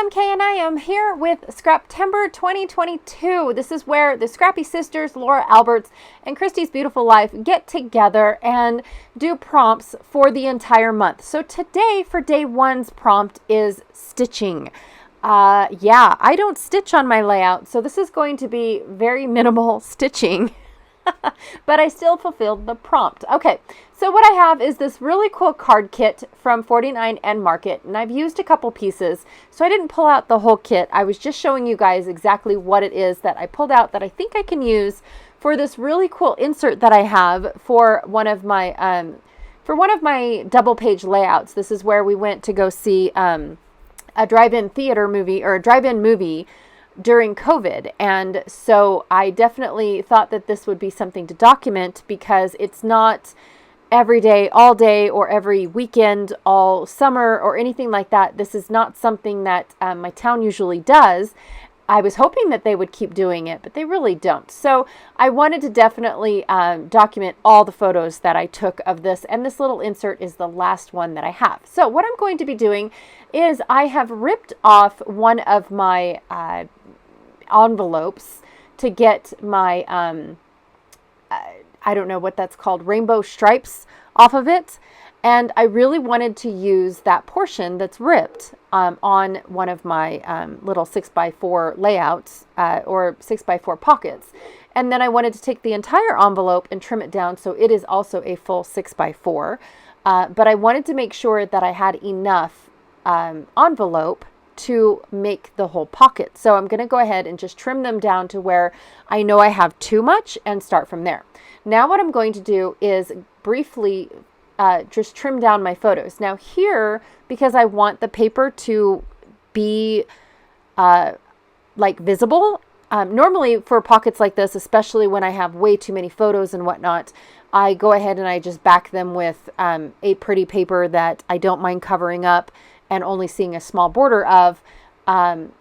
MK and I am here with Scraptember 2022. This is where the Scrappy Sisters, Laura Alberts, and Christy's Beautiful Life get together and do prompts for the entire month. So today for day one's prompt is stitching. Yeah, I don't stitch on my layout, so this is going to be very minimal stitching. But I still fulfilled the prompt. Okay, so what I have is this really cool card kit from 49 and Market, and I've used a couple pieces, so I didn't pull out the whole kit. I was just showing you guys exactly what it is that I pulled out that I think I can use for this really cool insert that I have for one of my double page layouts. This is where we went to go see a drive-in theater movie, or a drive-in movie, during COVID. And so I definitely thought that this would be something to document, because it's not every day, all day, or every weekend, all summer, or anything like that. This is not something that my town usually does. I was hoping that they would keep doing it, but they really don't. So I wanted to definitely document all the photos that I took of this, and this little insert is the last one that I have. So what I'm going to be doing is I have ripped off one of my envelopes to get my, I don't know what that's called, rainbow stripes off of it. And I really wanted to use that portion that's ripped on one of my little 6x4 layouts or 6x4 pockets. And then I wanted to take the entire envelope and trim it down so it is also a full 6x4. But I wanted to make sure that I had enough envelope to make the whole pocket. So I'm going to go ahead and just trim them down to where I know I have too much and start from there. Now what I'm going to do is briefly just trim down my photos. Now here, because I want the paper to be like visible, normally for pockets like this, especially when I have way too many photos and whatnot, I go ahead and I just back them with a pretty paper that I don't mind covering up and only seeing a small border of, and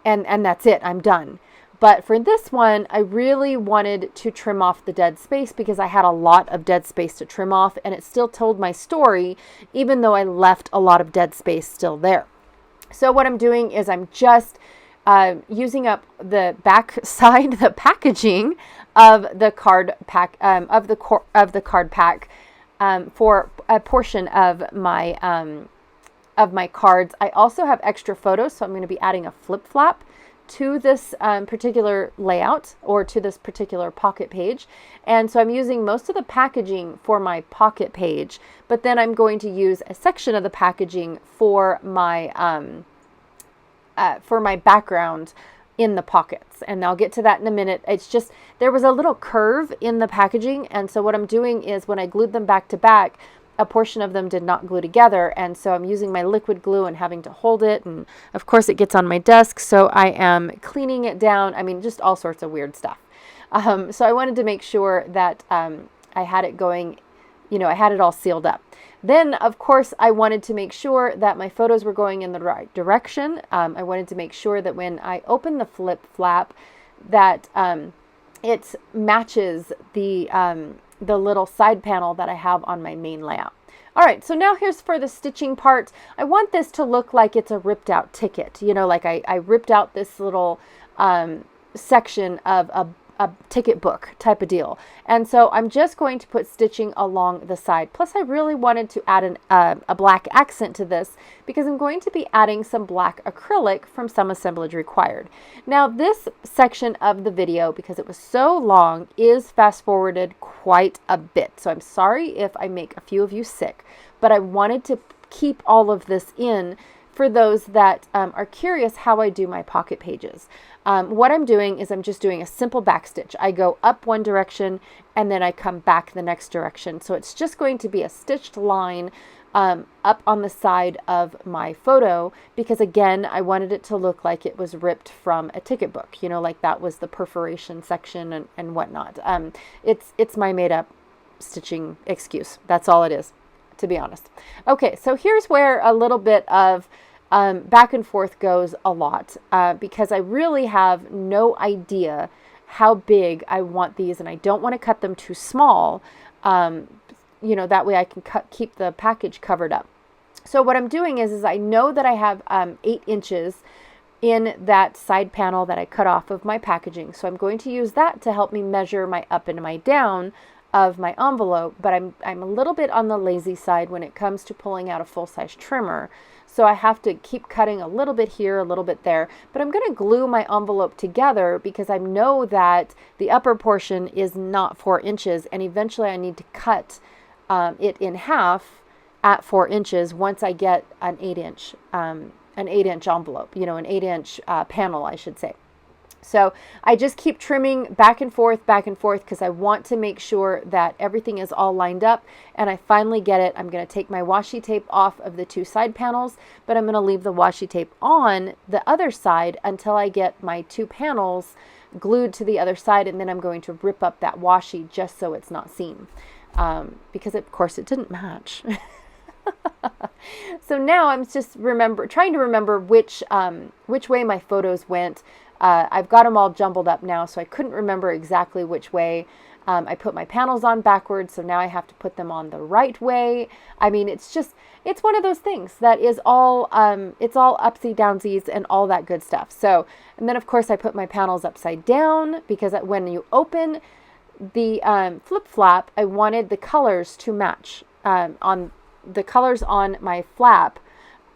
that's it, I'm done. But for this one, I really wanted to trim off the dead space because I had a lot of dead space to trim off, and it still told my story, even though I left a lot of dead space still there. So what I'm doing is I'm just using up the back side, the packaging of the card pack, of the card pack for a portion of my cards. I also have extra photos, so I'm going to be adding a flip flap to this particular layout, or to this particular pocket page. And so I'm using most of the packaging for my pocket page, but then I'm going to use a section of the packaging for my background in the pockets. And I'll get to that in a minute. It's just, there was a little curve in the packaging, and so what I'm doing is when I glued them back to back, a portion of them did not glue together, and so I'm using my liquid glue and having to hold it, and of course it gets on my desk, so I am cleaning it down. I mean, just all sorts of weird stuff. So I wanted to make sure that I had it going, you know, I had it all sealed up. Then, of course, I wanted to make sure that my photos were going in the right direction. I wanted to make sure that when I open the flip flap, that it matches the little side panel that I have on my main layout. All right, so now here's for the stitching part. I want this to look like it's a ripped out ticket. You know, like I ripped out this little section of a ticket book type of deal. And so I'm just going to put stitching along the side. Plus I really wanted to add a black accent to this because I'm going to be adding some black acrylic from Some Assemblage Required. Now this section of the video, because it was so long, is fast forwarded quite a bit. So I'm sorry if I make a few of you sick, but I wanted to keep all of this in for those that are curious how I do my pocket pages. What I'm doing is I'm just doing a simple back stitch. I go up one direction and then I come back the next direction. So it's just going to be a stitched line up on the side of my photo, because again, I wanted it to look like it was ripped from a ticket book, you know, like that was the perforation section and whatnot. It's my made up stitching excuse. That's all it is, to be honest. Okay, so here's where a little bit of back and forth goes a lot, because I really have no idea how big I want these, and I don't want to cut them too small, you know, that way I can keep the package covered up. So what I'm doing is I know that I have 8 inches in that side panel that I cut off of my packaging. So I'm going to use that to help me measure my up and my down of my envelope, but I'm a little bit on the lazy side when it comes to pulling out a full-size trimmer. So I have to keep cutting a little bit here, a little bit there, but I'm going to glue my envelope together because I know that the upper portion is not 4 inches, and eventually I need to cut it in half at 4 inches once I get an 8-inch envelope, you know, an 8-inch panel, I should say. So I just keep trimming back and forth, because I want to make sure that everything is all lined up, and I finally get it. I'm going to take my washi tape off of the 2 side panels, but I'm going to leave the washi tape on the other side until I get my 2 panels glued to the other side, and then I'm going to rip up that washi just so it's not seen, because of course it didn't match. So now I'm just trying to remember which way my photos went. I've got them all jumbled up now, so I couldn't remember exactly which way. I put my panels on backwards, so now I have to put them on the right way. I mean, it's one of those things that is all, it's all upsy downsies and all that good stuff. So, and then of course I put my panels upside down because when you open the flip flap, I wanted the colors to match on the colors on my flap.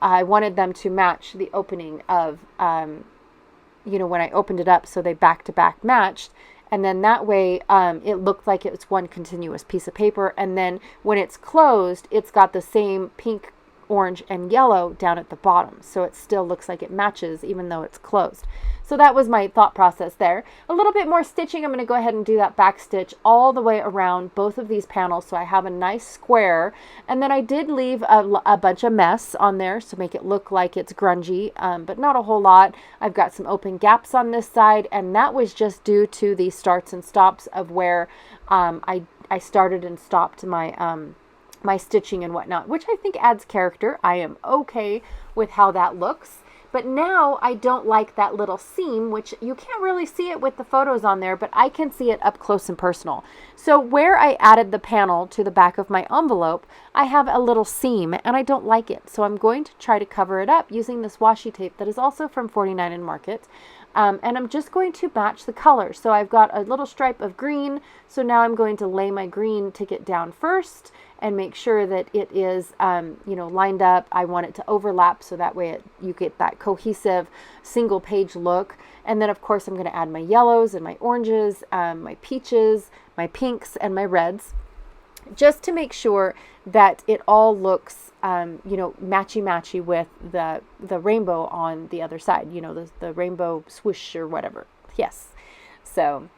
I wanted them to match the opening of, you know, when I opened it up, so they back to back matched. And then that way it looked like it was one continuous piece of paper. And then when it's closed, it's got the same pink, orange, and yellow down at the bottom. So it still looks like it matches even though it's closed. So that was my thought process there. A little bit more stitching. I'm going to go ahead and do that back stitch all the way around both of these panels so I have a nice square. And then I did leave a bunch of mess on there to make it look like it's grungy, but not a whole lot. I've got some open gaps on this side, and that was just due to the starts and stops of where I started and stopped my my stitching and whatnot, which I think adds character. I am okay with how that looks. But now I don't like that little seam, which you can't really see it with the photos on there, but I can see it up close and personal. So where I added the panel to the back of my envelope, I have a little seam and I don't like it. So I'm going to try to cover it up using this washi tape that is also from 49 and Market. And I'm just going to match the color. So I've got a little stripe of green. So now I'm going to lay my green ticket down first and make sure that it is, you know, lined up. I want it to overlap so that way you get that cohesive single page look. And then of course I'm going to add my yellows and my oranges, my peaches, my pinks, and my reds, just to make sure that it all looks, you know, matchy-matchy with the rainbow on the other side, you know, the rainbow swoosh or whatever. Yes. So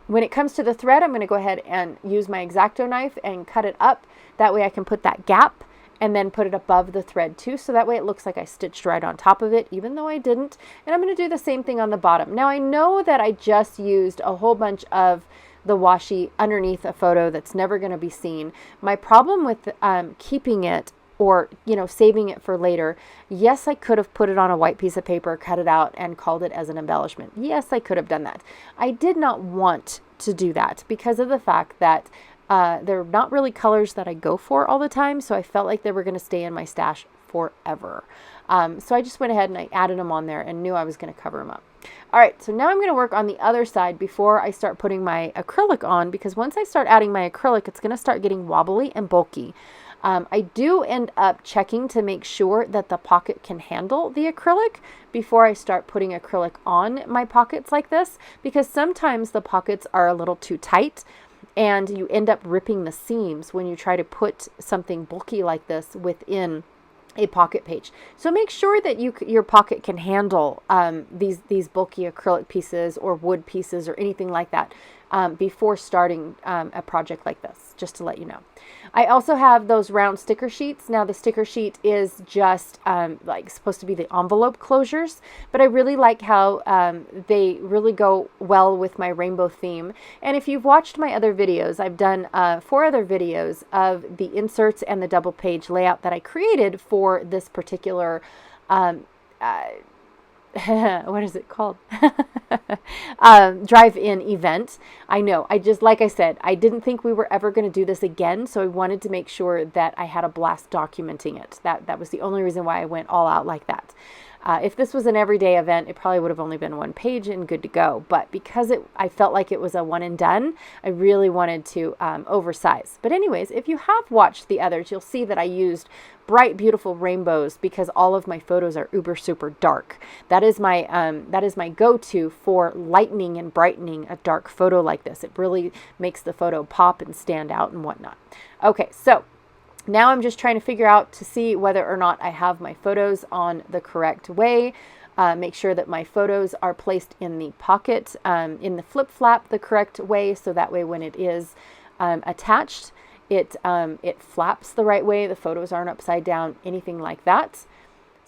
when it comes to the thread, I'm going to go ahead and use my X-Acto knife and cut it up. That way I can put that gap and then put it above the thread too. So that way it looks like I stitched right on top of it, even though I didn't. And I'm going to do the same thing on the bottom. Now I know that I just used a whole bunch of the washi underneath a photo that's never going to be seen. My problem with keeping it, or, you know, saving it for later, yes, I could have put it on a white piece of paper, cut it out, and called it as an embellishment. Yes, I could have done that. I did not want to do that because of the fact that they're not really colors that I go for all the time, so I felt like they were going to stay in my stash forever. So I just went ahead and I added them on there and knew I was going to cover them up. All right, so now I'm going to work on the other side before I start putting my acrylic on, because once I start adding my acrylic, it's going to start getting wobbly and bulky. I do end up checking to make sure that the pocket can handle the acrylic before I start putting acrylic on my pockets like this, because sometimes the pockets are a little too tight and you end up ripping the seams when you try to put something bulky like this within a pocket page. So make sure that your pocket can handle these bulky acrylic pieces or wood pieces or anything like that before starting a project like this, just to let you know. I also have those round sticker sheets. Now the sticker sheet is just like supposed to be the envelope closures, but I really like how they really go well with my rainbow theme. And if you've watched my other videos, I've done 4 other videos of the inserts and the double page layout that I created for this particular what is it called? Drive-in event. I know. I just, like I said, I didn't think we were ever going to do this again, so I wanted to make sure that I had a blast documenting it. That was the only reason why I went all out like that. If this was an everyday event, it probably would have only been one page and good to go. But because I felt like it was a one and done, I really wanted to oversize. But anyways, if you have watched the others, you'll see that I used bright, beautiful rainbows because all of my photos are uber super dark. That is my go-to for lightening and brightening a dark photo like this. It really makes the photo pop and stand out and whatnot. Okay, so now I'm just trying to figure out to see whether or not I have my photos on the correct way. Make sure that my photos are placed in the pocket, in the flip flap the correct way, so that way when it is attached, it flaps the right way. The photos aren't upside down, anything like that.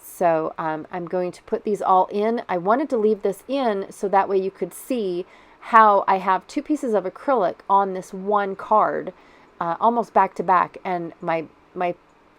So I'm going to put these all in. I wanted to leave this in so that way you could see how I have two pieces of acrylic on this one card, almost back to back, and my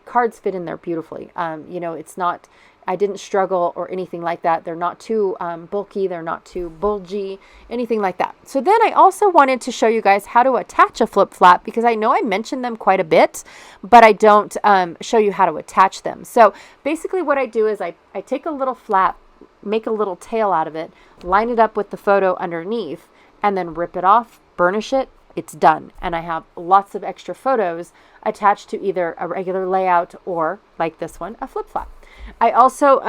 cards fit in there beautifully. You know, it's not, I didn't struggle or anything like that. They're not too bulky, they're not too bulgy, anything like that. So then I also wanted to show you guys how to attach a flip flap, because I know I mentioned them quite a bit, but I don't show you how to attach them. So basically what I do is I take a little flap, make a little tail out of it, line it up with the photo underneath, and then rip it off, burnish it. It's done. And I have lots of extra photos attached to either a regular layout or, like this one, a flip flap. I also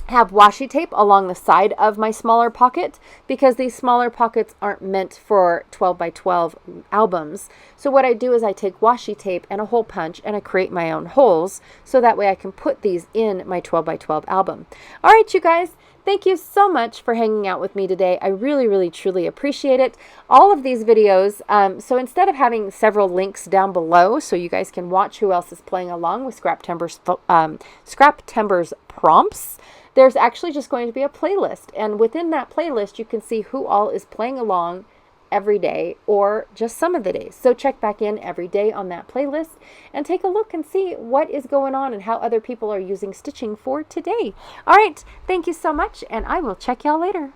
have washi tape along the side of my smaller pocket, because these smaller pockets aren't meant for 12 by 12 albums. So what I do is I take washi tape and a hole punch and I create my own holes, so that way I can put these in my 12 by 12 album. All right, you guys. Thank you so much for hanging out with me today. I really, really, truly appreciate it. All of these videos, so instead of having several links down below so you guys can watch who else is playing along with Scraptember's prompts, there's actually just going to be a playlist. And within that playlist, you can see who all is playing along every day or just some of the days. So check back in every day on that playlist and take a look and see what is going on and how other people are using stitching for today. All right, thank you so much, and I will check y'all later.